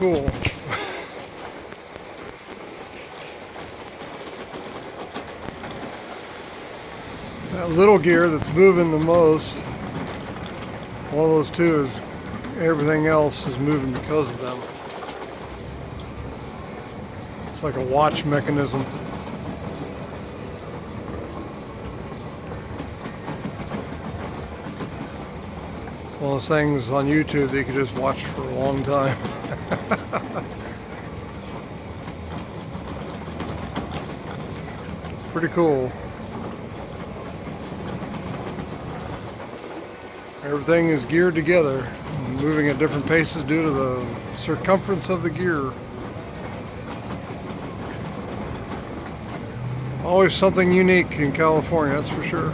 cool. That little gear that's moving the most, one of those two is, everything else is moving because of them. It's like a watch mechanism. One of those things on YouTube that you could just watch for a long time. Pretty cool. Everything is geared together, moving at different paces due to the circumference of the gear. Always something unique in California, that's for sure.